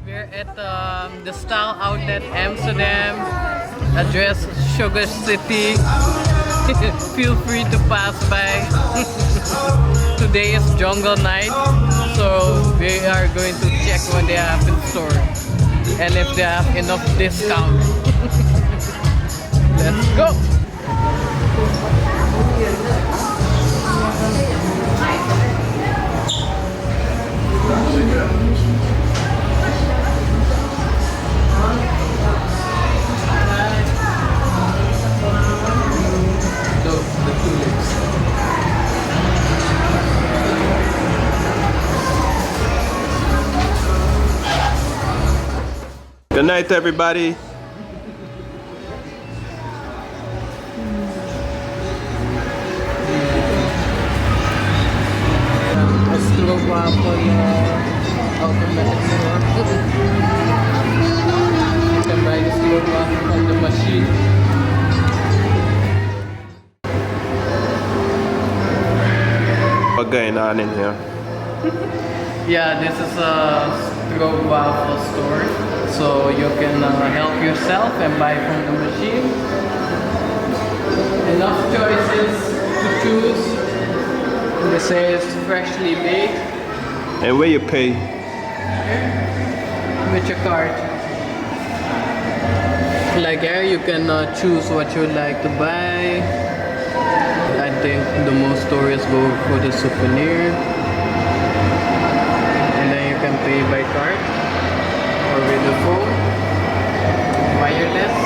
We're at the Style Outlet Amsterdam, address Sugar City. Feel free to pass by. Today is jungle night, so we are going to check what they have in store and if they have enough discount. Let's go! Good night, everybody. A Stroopwafel automatic store. You can buy the Stroopwafel from the machine. What's going on in here? Yeah, this is a Stroopwafel store, so you can help yourself and buy from the machine. Enough choices to choose. They say it's freshly baked. And where you pay? With your card. Like here, you can choose what you like to buy. I think the most tourists go for the souvenir. And then you can pay by card or with the phone. Wireless.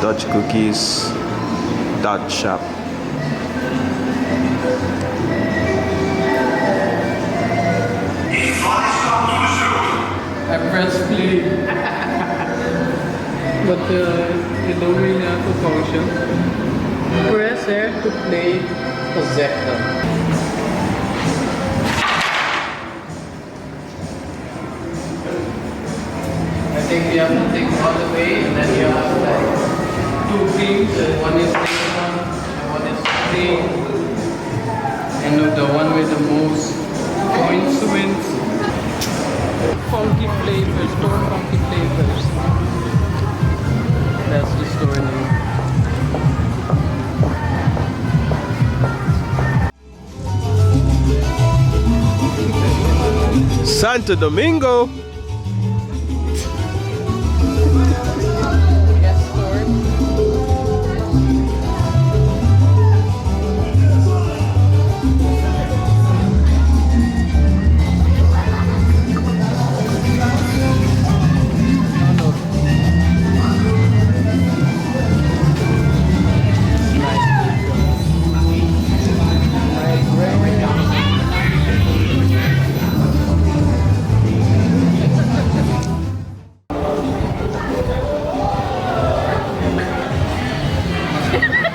Dutch cookies. Dutch shop. I press play. But you don't really have a function. Press here to play a Zelda. I think you have to take all the way and then you have like two teams and one is playing and one is playing. And the one with the most points wins. Funky flavors, four funky flavors. That's the store name. Santo Domingo. Yes, store.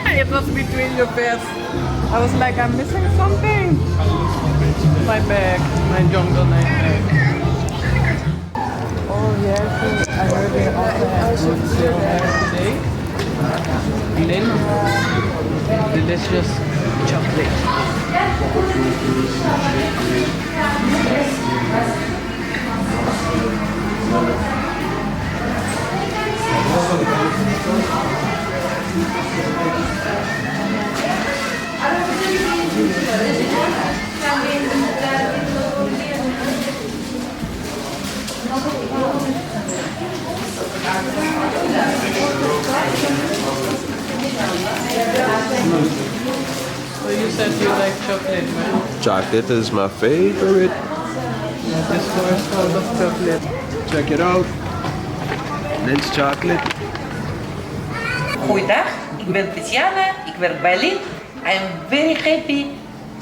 It was between your best. I was like, I'm missing something. My bag, my jungle night bag. Oh yeah, I heard they also have good sale today. Lint, delicious chocolate. So you said you like chocolate, man? Chocolate is my favorite. Yeah, this store is full of chocolate. Check it out. Lint's chocolate. Goeiedag, ik ben Tatjana, ik werk bij Lint. I am very happy.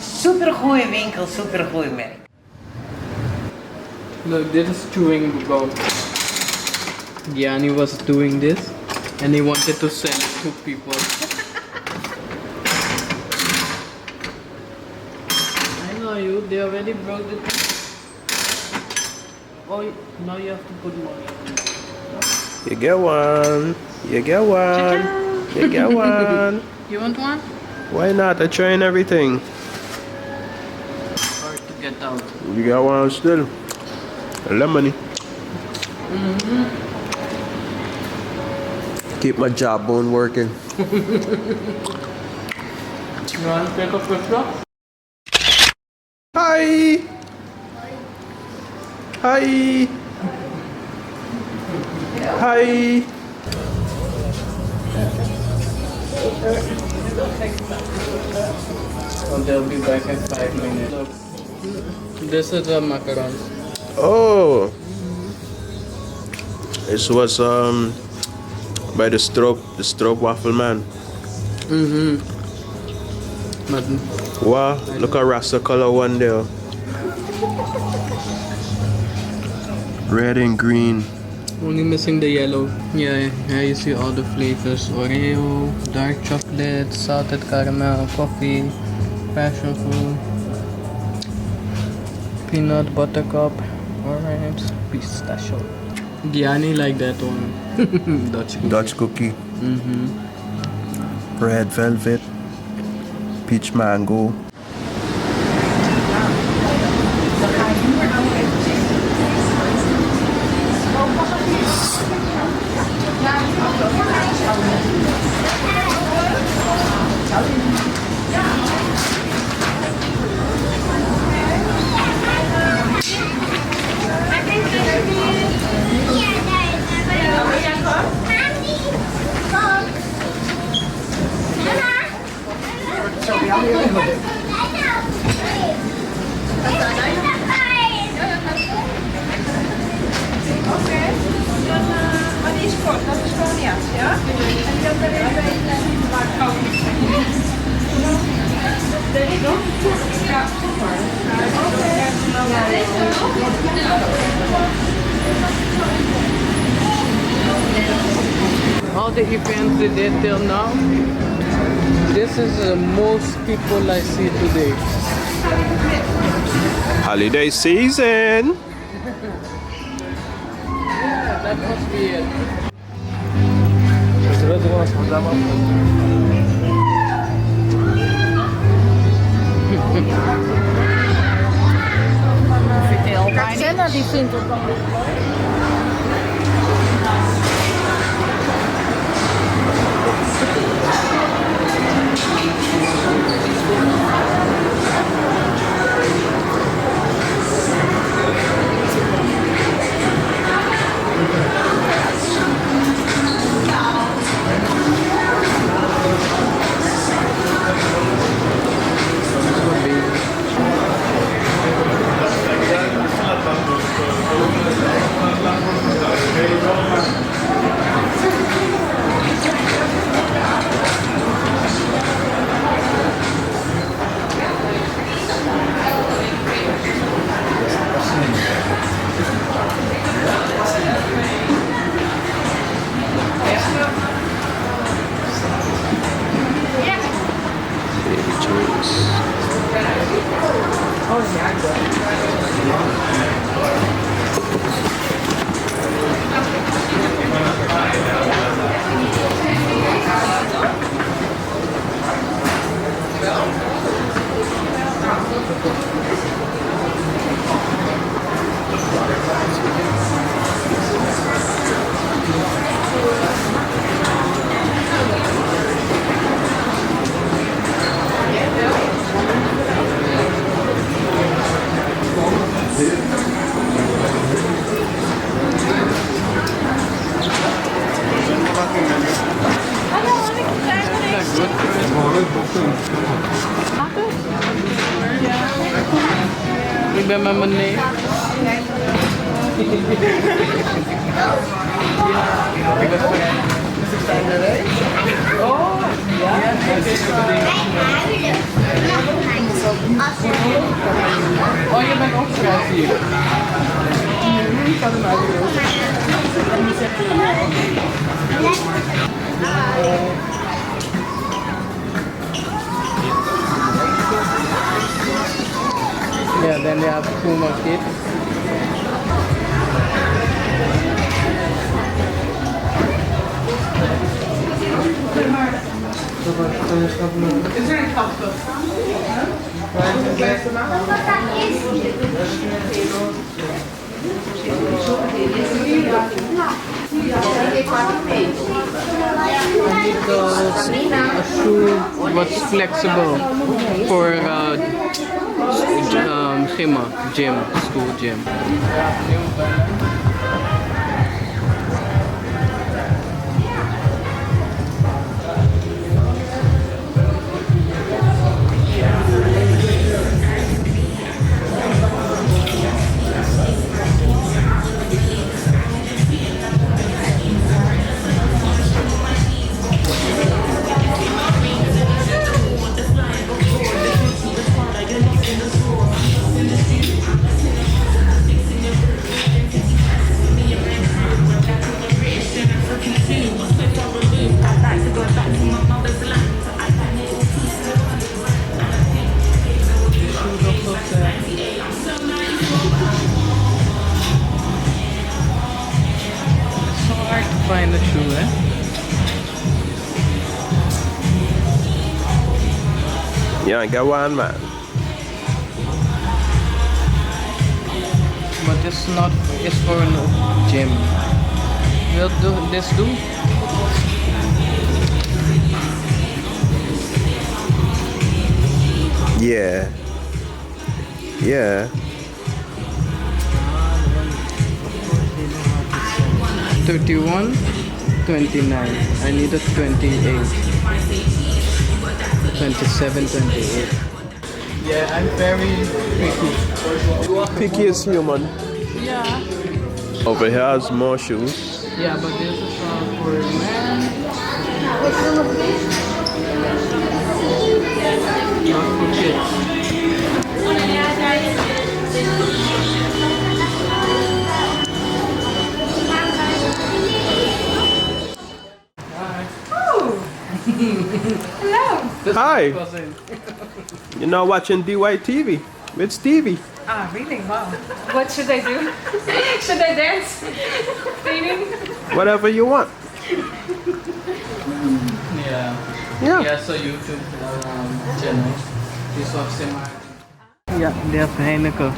Super goede winkel, super goede merk. Look, this is chewing gum. Gianni was doing this and he wanted to send it to people. I know you, they already broke the thing. Oh, now you have to put money on it. You get one. You get one. You get one. You want one? Why not? I'm trying everything. Or to get out? You got one still. Lemony. Keep my jawbone working. You want to take a picture? Hi! Hi! Hi! Oh, they'll be back in 5 minutes. Look, this is a macarons. Oh! This was by the Stroopwafel man. But Wow, look at Rasta color one there. Red and green. only missing the yellow. Yeah, here you see all the flavors. Oreo, dark chocolate, salted caramel, coffee, passion fruit, peanut butter cup, orange, pistachio. Gianni like that one. Dutch cookie. Red velvet. Peach mango. All the events they did till now, this is the most people I see today. Holiday season. Yeah, that must be it. Senna die vindt het dan ook leuk. Ik ben met mijn neef. Oh, je bent opgeschreven hier. Ik had hem uitgelopen. Yeah, then they have 2 more kids. Is er een kapstok? what's flexible for gym, school gym. Find the shoe, eh? You ain't got one, man. But it's not, it's for a gym. Will do this do? Yeah. Yeah. 31, 29. I need a 28. 27, 28. Yeah, I'm very picky. Picky as human. Yeah. Over here is more shoes. Yeah, but this is for men. Not for kids. Hi. You're now watching DYTV with Stevie. Ah, really? Wow. What should I do? Should I dance? Singing? Whatever you want. Yeah. Yeah. So YouTube channel. This was semi. Yeah, they have Heineken.